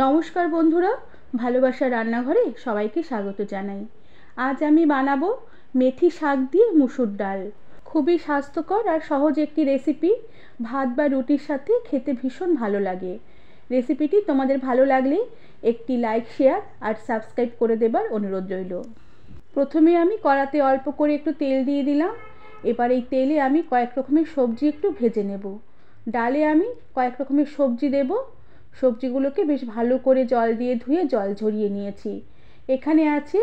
নমস্কার বন্ধুরা, ভালোবাসা রান্নাঘরে সবাইকে স্বাগত জানাই। আজ আমি বানাবো মেথি শাক দিয়ে মুসুর ডাল। খুবই স্বাস্থ্যকর আর সহজ একটি রেসিপি। ভাত বা রুটির সাথে খেতে ভীষণ ভালো লাগে। রেসিপিটি তোমাদের ভালো লাগলে একটি লাইক, শেয়ার আর সাবস্ক্রাইব করে দেবার অনুরোধ রইল। প্রথমে আমি কড়াতে অল্প করে একটু তেল দিয়ে দিলাম। এবার এই তেলে আমি কয়েক রকমের সবজি একটু ভেজে নেব। ডালে আমি কয়েক রকমের সবজি দেব। সবজিগুলোকে বেশ ভালো করে জল দিয়ে ধুয়ে জল ঝরিয়ে নিয়েছি। এখানে আছে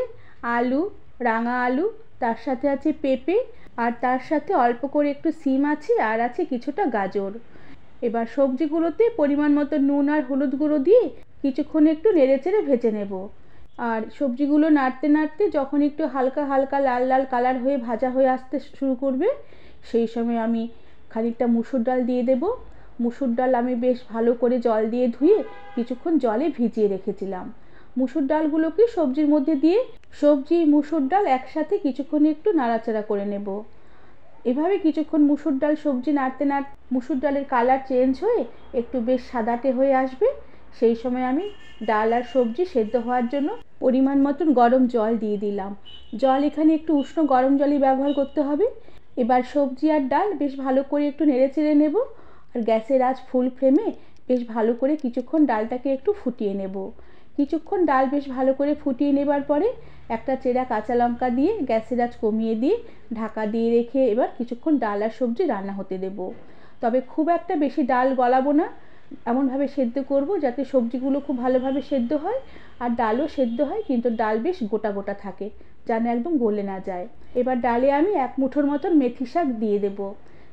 আলু, রাঙা আলু, তার সাথে আছে পেঁপে, আর তার সাথে অল্প করে একটু সিম আছে, আর আছে কিছুটা গাজর। এবার সবজিগুলোতে পরিমাণ মতো নুন আর হলুদ গুঁড়ো দিয়ে কিছুক্ষণ একটু নেড়েচেড়ে ভেজে নেব। আর সবজিগুলো নাড়তে নাড়তে যখন একটু হালকা হালকা লাল লাল কালার হয়ে ভাজা হয়ে আসতে শুরু করবে, সেই সময় আমি খানিকটা মুসুর ডাল দিয়ে দেব। মুসুর ডাল আমি বেশ ভালো করে জল দিয়ে ধুয়ে কিছুক্ষণ জলে ভিজিয়ে রেখেছিলাম। মুসুর ডালগুলোকে সবজির মধ্যে দিয়ে সবজি মুসুর ডাল একসাথে কিছুক্ষণ একটু নাড়াচাড়া করে নেব। এভাবে কিছুক্ষণ মুসুর ডাল সবজি নাড়তে নাড়তে মুসুর ডালের কালার চেঞ্জ হয়ে একটু বেশ সাদাটে হয়ে আসবে। সেই সময় আমি ডাল আর সবজি সেদ্ধ হওয়ার জন্য পরিমাণ মতন গরম জল দিয়ে দিলাম। জল এখানে একটু উষ্ণ গরম জলই ব্যবহার করতে হবে। এবার সবজি আর ডাল বেশ ভালো করে একটু নেড়েচেড়ে নেব। আর গ্যাসের আঁচ ফুল ফ্লেমে বেশ ভালো করে কিছুক্ষণ ডালটাকে একটু ফুটিয়ে নেব। কিছুক্ষণ ডাল বেশ ভালো করে ফুটিয়ে নেবার পরে একটা চেরা কাঁচা লঙ্কা দিয়ে গ্যাসের আঁচ কমিয়ে দিয়ে ঢাকা দিয়ে রেখে এবার কিছুক্ষণ ডাল আর সবজি রান্না হতে দেব। তবে খুব একটা বেশি ডাল গলাবো না, এমনভাবে সেদ্ধ করব যাতে সবজিগুলো খুব ভালোভাবে সেদ্ধ হয় আর ডালও সেদ্ধ হয়, কিন্তু ডাল বেশ গোটা গোটা থাকে, যেন একদম গলে না যায়। এবার ডালে আমি এক মুঠোর মতন মেথি শাক দিয়ে দেব।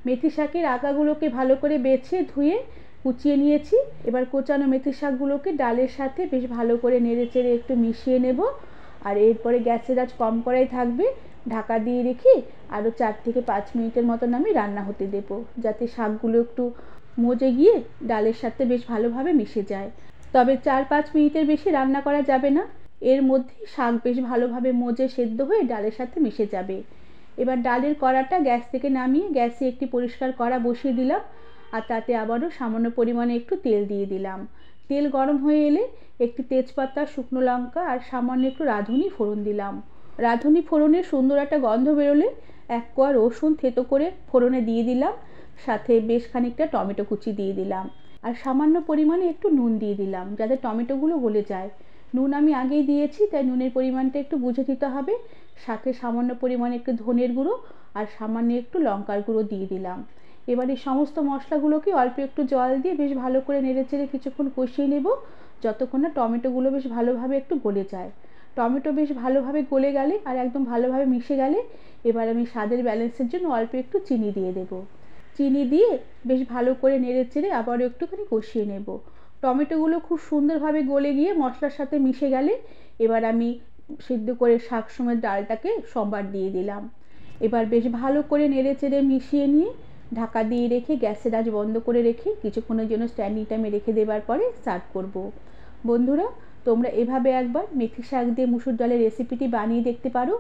মেথি শাকের আগাগুলোকে ভালো করে বেছে ধুয়ে কুচিয়ে নিয়েছি। এবার কোচানো মেথি শাকগুলোকে ডালের সাথে বেশ ভালো করে নেড়েচেড়ে একটু মিশিয়ে নেব। আর এরপরে গ্যাসের আঁচ কম করাই থাকবে। ঢাকা দিয়ে রেখে আরও 4 থেকে 5 মিনিটের মতন আমি রান্না হতে দেব, যাতে শাকগুলো একটু মজে গিয়ে ডালের সাথে বেশ ভালোভাবে মিশে যায়। তবে 4-5 মিনিটের বেশি রান্না করা যাবে না, এর মধ্যেই শাক বেশ ভালোভাবে মজে সেদ্ধ হয়ে ডালের সাথে মিশে যাবে। এবার ডালের কড়াটা গ্যাস থেকে নামিয়ে গ্যাসে একটি পরিষ্কার কড়া বসিয়ে দিলাম, আর তাতে আবারও সামান্য পরিমাণে একটু তেল দিয়ে দিলাম। তেল গরম হয়ে এলে একটি তেজপাতা, শুকনো লঙ্কা আর সামান্য একটু রাঁধুনি ফোড়ন দিলাম। রাঁধুনি ফোড়নের সুন্দর একটা গন্ধ বেরোলে 1 কোয়া রসুন থেতো করে ফোড়নে দিয়ে দিলাম। সাথে বেশ খানিকটা টমেটো কুচি দিয়ে দিলাম, আর সামান্য পরিমাণে একটু নুন দিয়ে দিলাম যাতে টমেটোগুলো গলে যায়। নুন আমি আগেই দিয়েছি, তাই নুনের পরিমাণটা একটু বুঝে দিতে হবে। সাথে সামান্য পরিমাণে একটু ধনের গুঁড়ো আর সামান্য একটু লঙ্কার গুঁড়ো দিয়ে দিলাম। এবার এই সমস্ত মশলাগুলোকে অল্প একটু জল দিয়ে বেশ ভালো করে নেড়েচেড়ে কিছুক্ষণ কষিয়ে নেব, যতক্ষণ না টমেটোগুলো বেশ ভালোভাবে একটু গলে যায়। টমেটো বেশ ভালোভাবে গলে গেলে আর একদম ভালোভাবে মিশে গেলে এবার আমি স্বাদের ব্যালেন্সের জন্য অল্প একটু চিনি দিয়ে দেব। চিনি দিয়ে বেশ ভালো করে নেড়েচেড়ে আবারও একটুখানি কষিয়ে নেব। টমেটোগুলো খুব সুন্দরভাবে গলে গিয়ে মশলার সাথে মিশে গেলে এবার আমি সিদ্ধ করে শাক সমেত ডালটাকে সম্বার দিয়ে দিলাম। এবার বেশ ভালো করে নেড়েচেড়ে মিশিয়ে নিয়ে ঢাকা দিয়ে রেখে গ্যাসের আঁচ বন্ধ করে রেখে কিছুক্ষণের জন্য স্ট্যান্ডিং টাইমে রেখে দেবার পরে সার্ভ করব। বন্ধুরা, তোমরা এভাবে একবার মেথি শাক দিয়ে মুসুর ডালের রেসিপিটি বানিয়ে দেখতে পারো।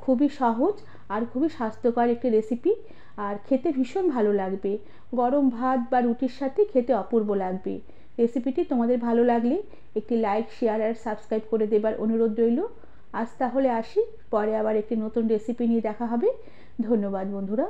খুবই সহজ আর খুবই স্বাস্থ্যকর একটি রেসিপি, আর খেতে ভীষণ ভালো লাগবে। গরম ভাত বা রুটির সাথে খেতে অপূর্ব লাগবে। রেসিপিটি তোমাদের ভালো লাগলে একটি লাইক, শেয়ার আর সাবস্ক্রাইব করে দেবার অনুরোধ রইল। আজ তাহলে আসি, পরে আবার একটি নতুন রেসিপি নিয়ে দেখা হবে। ধন্যবাদ বন্ধুরা।